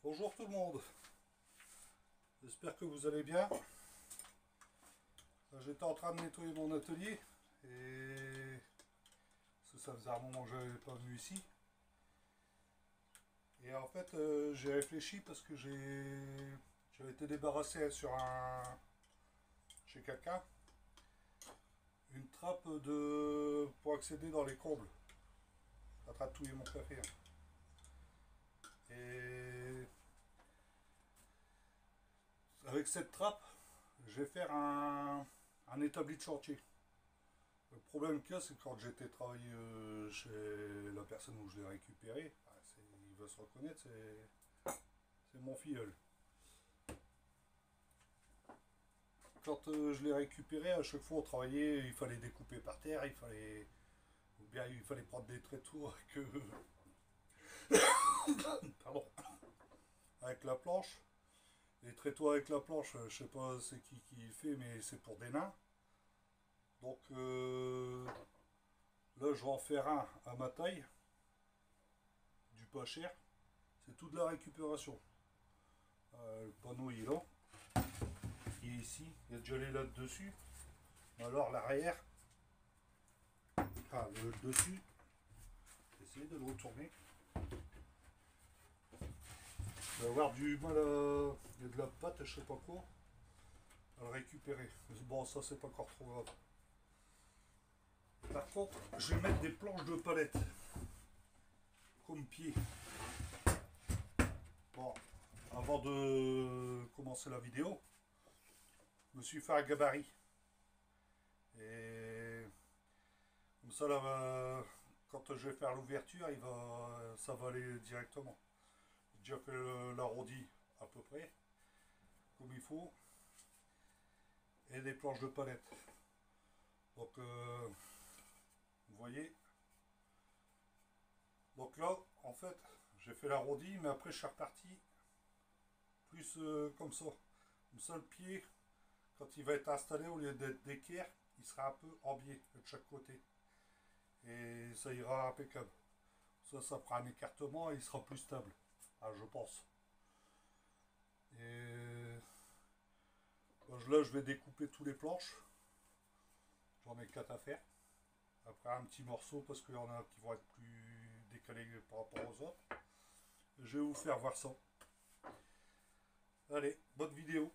Bonjour tout le monde, j'espère que vous allez bien. J'étais en train de nettoyer mon atelier et ça faisait un moment que je n'avais pas venu ici. Et en fait j'ai réfléchi parce que j'avais été débarrassé chez quelqu'un une trappe pour accéder dans les combles. Je suis en train de touiller mon café. Et avec cette trappe, je vais faire un établi de chantier. Le problème qu'il y a, c'est que quand j'étais travaillé chez la personne où je l'ai récupéré, il va se reconnaître, c'est mon filleul. Quand je l'ai récupéré, à chaque fois on travaillait, il fallait découper par terre, ou bien il fallait prendre des tréteaux pardon, avec la planche. Les tréteaux avec la planche, je sais pas c'est qui le fait, mais c'est pour des nains. Donc là, je vais en faire un à ma taille, du pas cher. C'est toute la récupération. Le panneau il est là, il est ici, il y a déjà les lattes dessus. Alors l'arrière, le dessus, essayez de le retourner. Je vais avoir du mal à. Il y a de la pâte, je sais pas quoi, à le récupérer. Mais bon, ça c'est pas encore trop grave. Par contre, je vais mettre des planches de palette comme pied. Bon, avant de commencer la vidéo, je me suis fait un gabarit. Et comme ça, là, quand je vais faire l'ouverture, ça va aller directement. J'ai déjà fait l'arrondi à peu près, comme il faut. Et des planches de palette. Donc, vous voyez. Donc là, en fait, j'ai fait l'arrondi, mais après je suis reparti plus comme ça. Comme ça, le pied, quand il va être installé, au lieu d'être d'équerre, il sera un peu en biais de chaque côté. Et ça ira impeccable. Ça prend un écartement et il sera plus stable. Je pense. Et là, je vais découper tous les planches. J'en ai 4 à faire. Après un petit morceau parce qu'il y en a qui vont être plus décalés par rapport aux autres. Je vais vous faire voir ça. Allez, bonne vidéo.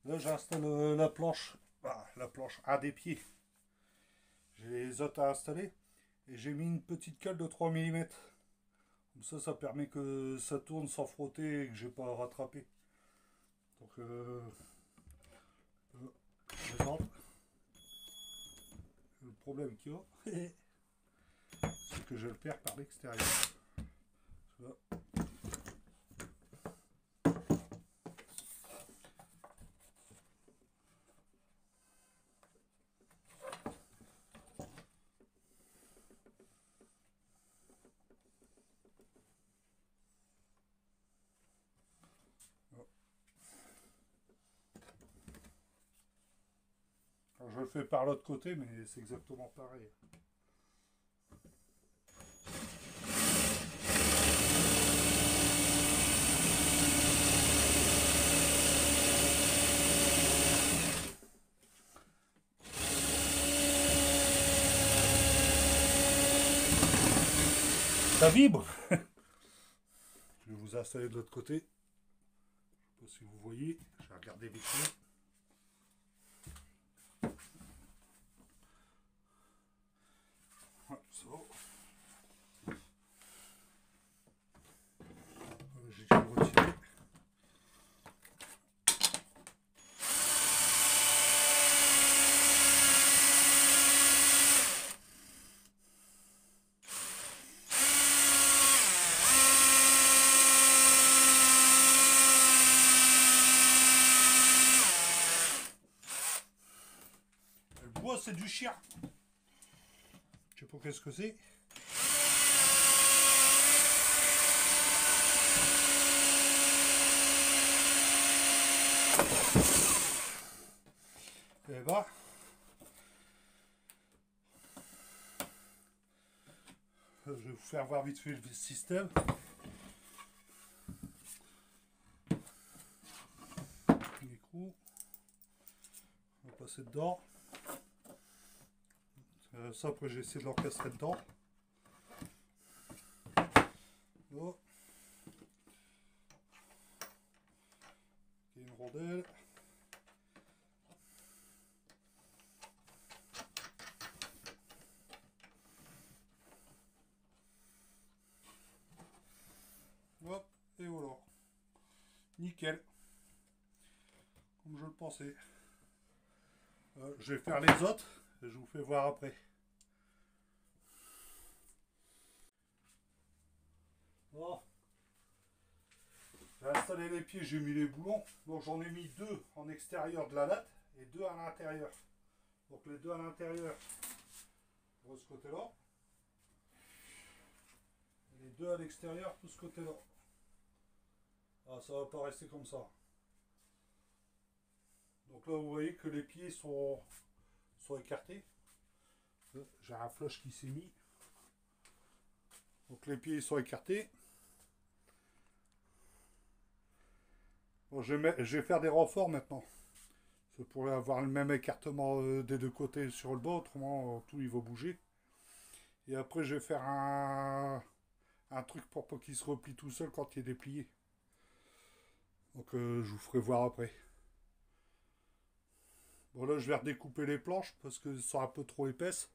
Là, j'installe la planche à des pieds. J'ai les autres à installer et j'ai mis une petite cale de 3 mm. Comme ça permet que ça tourne sans frotter et que j'ai pas à rattraper. Donc, je présente. Le problème qu'il y a, c'est que je le perds par l'extérieur. Alors, je le fais par l'autre côté, mais c'est exactement pareil. Ça vibre. Je vais vous installer de l'autre côté. Je ne sais pas si vous voyez. Je vais regarder vite fait. So. J'ai dû le retirer. Le bois, c'est du chien. Je sais pas qu'est-ce que c'est. Et bah, je vais vous faire voir vite fait le système. L'écrou. On va passer dedans. Ça, après, j'ai essayé de l'encastrer dedans. Oh. Il y a une rondelle. Hop, et voilà. Nickel. Comme je le pensais. Je vais faire les autres et je vous fais voir après. Bon. J'ai installé les pieds, j'ai mis les boulons. Donc j'en ai mis 2 en extérieur de la latte et 2 à l'intérieur. Donc les 2 à l'intérieur de ce côté-là. Et les 2 à l'extérieur de ce côté-là. Ah, ça va pas rester comme ça. Donc là vous voyez que les pieds sont écartés. J'ai un flush qui s'est mis. Donc les pieds sont écartés. Bon, je vais faire des renforts maintenant. Ça pourrait avoir le même écartement des deux côtés sur le bas, autrement tout il va bouger. Et après je vais faire un truc pour pas qu'il se replie tout seul quand il est déplié. Donc je vous ferai voir après. Bon là je vais redécouper les planches parce qu'elles sont un peu trop épaisses.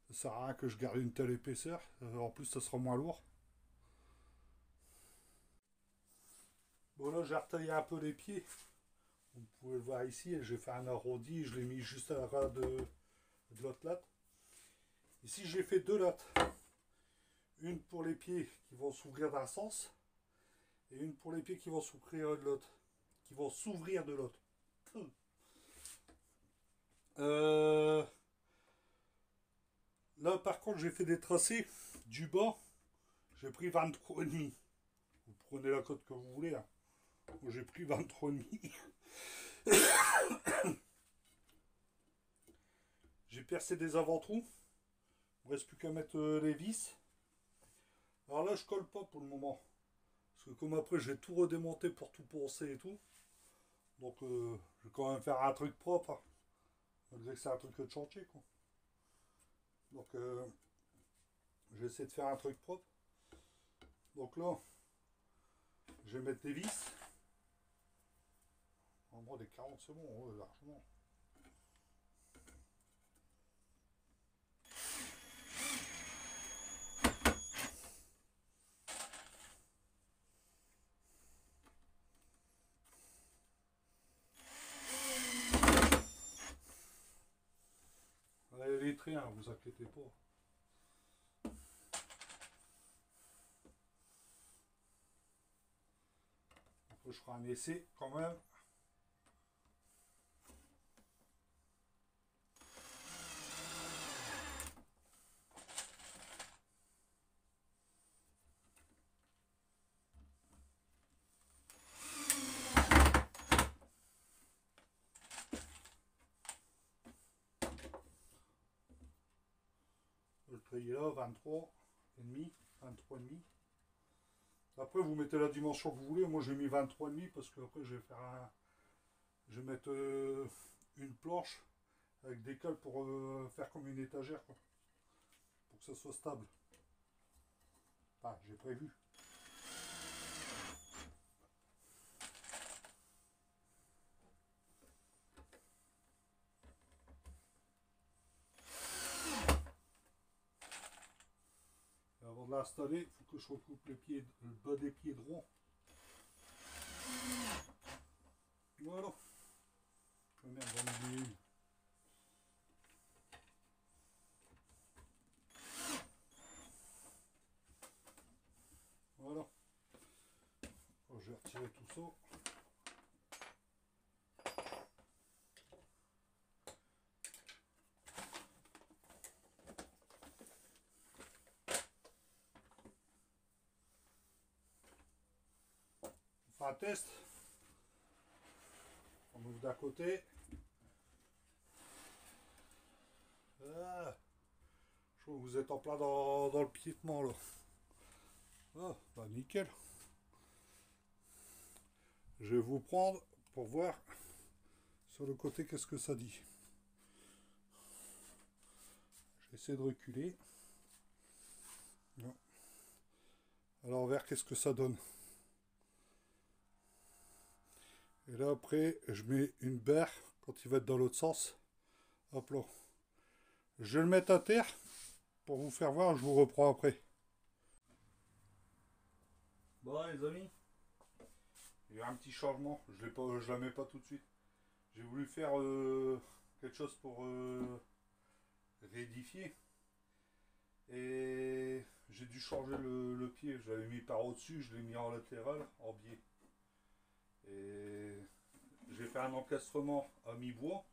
Ça sert à rien que je garde une telle épaisseur. En plus ça sera moins lourd. Bon là j'ai retaillé un peu les pieds. Vous pouvez le voir ici. J'ai fait un arrondi. Je l'ai mis juste à la ras de l'autre latte. Ici j'ai fait 2 lattes. Une pour les pieds qui vont s'ouvrir d'un sens. Et une pour les pieds qui vont s'ouvrir de l'autre. Qui vont s'ouvrir de l'autre. Là par contre j'ai fait des tracés du bas. J'ai pris 23,5. Vous prenez la cote que vous voulez. Hein. Moi j'ai pris 23,5. J'ai percé des avant-trous. Il ne reste plus qu'à mettre les vis. Alors là je colle pas pour le moment. Parce que comme après je vais tout redémonter pour tout poncer et tout. Donc je vais quand même faire un truc propre. Hein. Malgré que c'est un truc de chantier quoi. Donc je vais essayer de faire un truc propre. Donc là je vais mettre des vis. En moins des 40 secondes, ouais, largement. Les traits, hein, vous inquiétez pas. Après, je ferai un essai quand même. Le trait est là, 23,5, 23,5. Après, vous mettez la dimension que vous voulez. Moi, j'ai mis 23,5 parce que après, je vais faire un. Je vais mettre une planche avec des cales pour faire comme une étagère, quoi. Pour que ça soit stable. Enfin, j'ai prévu. l'a installé, il faut que je recoupe les pieds, le bas des pieds droits. Voilà. Oh merde, j'en ai oublié une. Voilà. Oh, je vais retirer tout ça. On fait un test. On ouvre d'un côté. Ah, je trouve que vous êtes en plein dans le piétement là. Ah, bah nickel. Je vais vous prendre pour voir sur le côté qu'est-ce que ça dit. J'essaie de reculer. Non. Alors envers qu'est-ce que ça donne. Et là après je mets une barre quand il va être dans l'autre sens. Hop là. Je vais le mettre à terre pour vous faire voir, je vous reprends après. Bon les amis, il y a un petit changement, je la mets pas tout de suite. J'ai voulu faire quelque chose pour réédifier. Et j'ai dû changer le pied, je l'avais mis par au-dessus, je l'ai mis en latéral, en biais. Et j'ai fait un encastrement à mi-bois,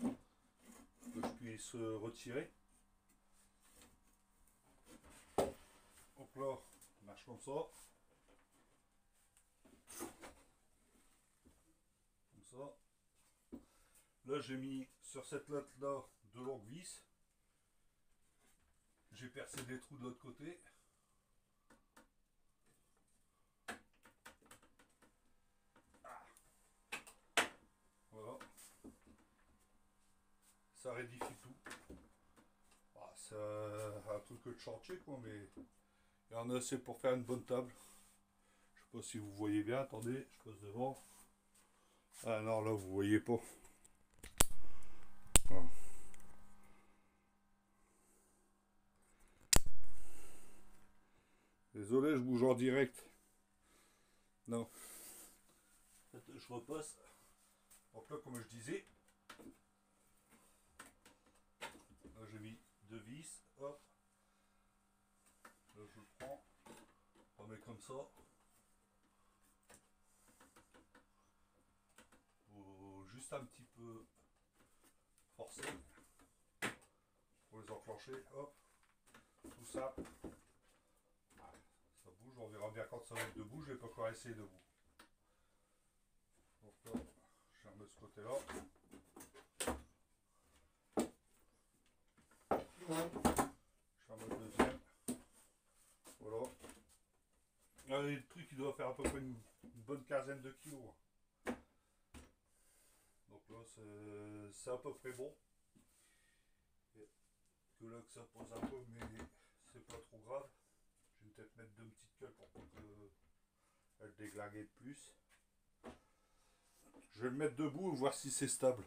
que je puisse retirer. Donc là, on marche comme ça. Comme ça. Là, j'ai mis sur cette latte-là de longues vis. J'ai percé des trous de l'autre côté. Ah. Voilà. Ça rédifie tout. Ah, c'est un truc de chantier quoi, mais il y en a assez pour faire une bonne table. Je sais pas si vous voyez bien, attendez, je passe devant. Ah non, là vous voyez pas. Voilà. Désolé, je bouge en direct. Non. Je repasse. Donc là, comme je disais, là j'ai mis deux vis. Hop. Là je le prends. On met comme ça. Faut juste un petit peu forcer pour les enclencher. Hop. Tout ça. Ça bouge, on verra bien quand ça va être debout. Je vais pas encore essayer debout. Donc là, je ferme de ce côté-là. Je ferme le deuxième. Voilà. Là, le truc, il doit faire à peu près une bonne quinzaine de kilos. Donc là, c'est à peu près bon. Et que là, que ça pose un peu, mais c'est pas trop grave. Je vais peut-être mettre deux petites queues pour qu'elle déglingue de plus. Je vais le mettre debout et voir si c'est stable.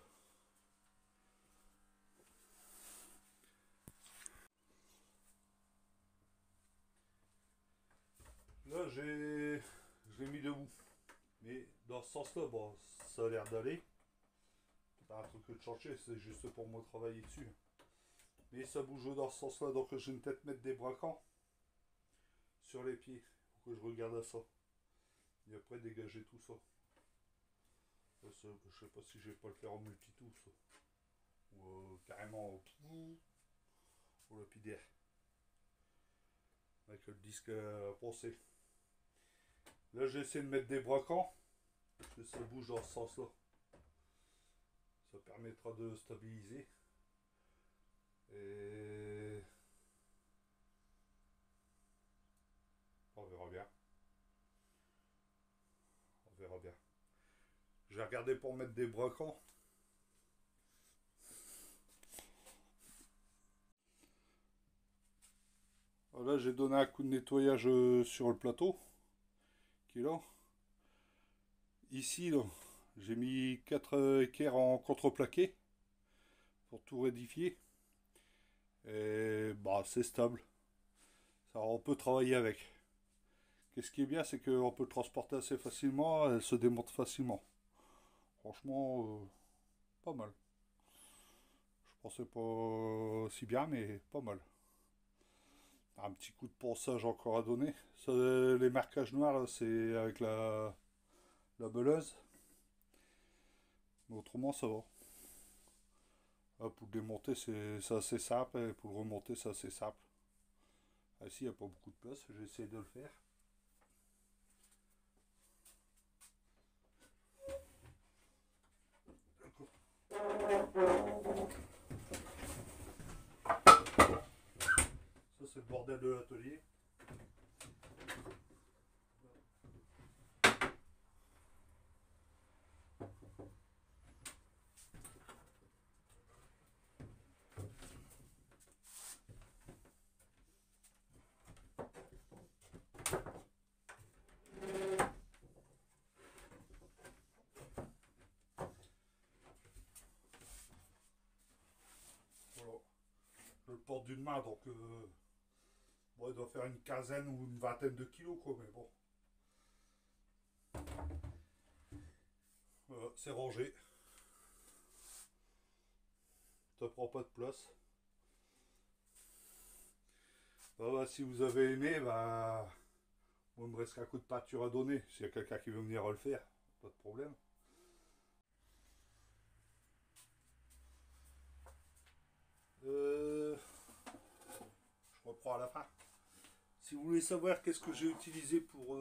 Là, je l'ai mis debout. Mais dans ce sens-là, bon, ça a l'air d'aller. C'est pas un truc de changer, c'est juste pour moi travailler dessus. Mais ça bouge dans ce sens-là, donc je vais peut-être mettre des braquants sur les pieds. Faut que je regarde à ça. Et après dégager tout ça. Je sais pas si je vais pas le faire en multitool ça. Ou carrément au lapidaire. Avec le disque poncé. Là j'ai essayé de mettre des braquants. Parce que ça bouge dans ce sens là. Ça permettra de stabiliser. Et on verra bien. On verra bien. Je vais regarder pour mettre des braquants. Là j'ai donné un coup de nettoyage sur le plateau. Qui est là. Ici là, j'ai mis 4 équerres en contreplaqué. Pour tout rédifier. Et bah c'est stable. Alors on peut travailler avec. Qu'est-ce qui est bien, c'est qu'on peut le transporter assez facilement, elle se démonte facilement. Franchement, pas mal. Je pensais pas si bien, mais pas mal. Un petit coup de ponçage encore à donner. Ça, les marquages noirs, là, c'est avec la beleuse. Mais autrement, ça va. Ah, pour le démonter, c'est assez simple. Et pour le remonter, c'est assez simple. Ah, ici, il n'y a pas beaucoup de place. J'ai essayé de le faire. Ça, c'est le bordel de l'atelier. Voilà. Je le porte d'une main, donc bon, il doit faire une quinzaine ou une vingtaine de kilos, quoi, mais bon. Voilà, c'est rangé. Ça prend pas de place. Bah, si vous avez aimé, bah, il me reste qu'un coup de peinture à donner. S'il y a quelqu'un qui veut venir le faire, pas de problème. Je reprends à la fin. Si vous voulez savoir qu'est-ce que j'ai utilisé pour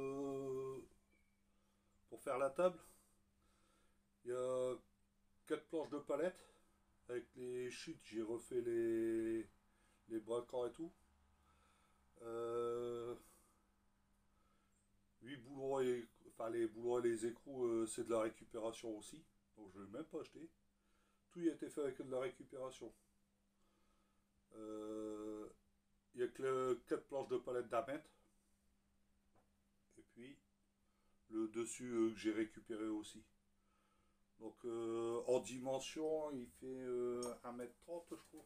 faire la table, il y a 4 planches de palette. Avec les chutes, j'ai refait les braquants et tout. 8 boulons et, enfin les boulons et les écrous, c'est de la récupération aussi. Donc je ne l'ai même pas acheté. Tout y a été fait avec de la récupération. Il n'y a que 4 planches de palette d'un mètre. Et puis le dessus que j'ai récupéré aussi. Donc en dimension, il fait 1m30 je crois.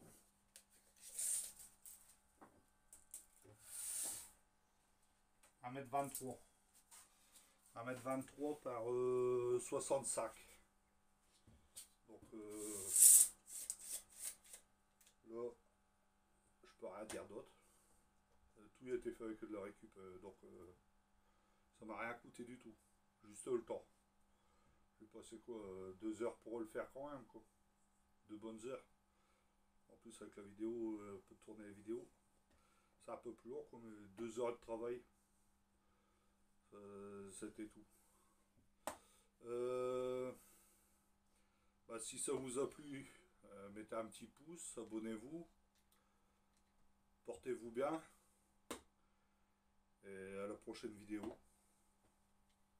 1m23. 1m23 par 65. Donc là, je peux rien dire d'autre. Tout a été fait avec de la récup, donc ça m'a rien coûté du tout. Juste le temps. J'ai passé quoi 2 heures pour le faire quand même, quoi. 2 bonnes heures. En plus avec la vidéo, on peut tourner la vidéo. C'est un peu plus long, quoi, mais 2 heures de travail. C'était tout. Bah, si ça vous a plu, mettez un petit pouce, abonnez-vous, portez-vous bien et à la prochaine vidéo.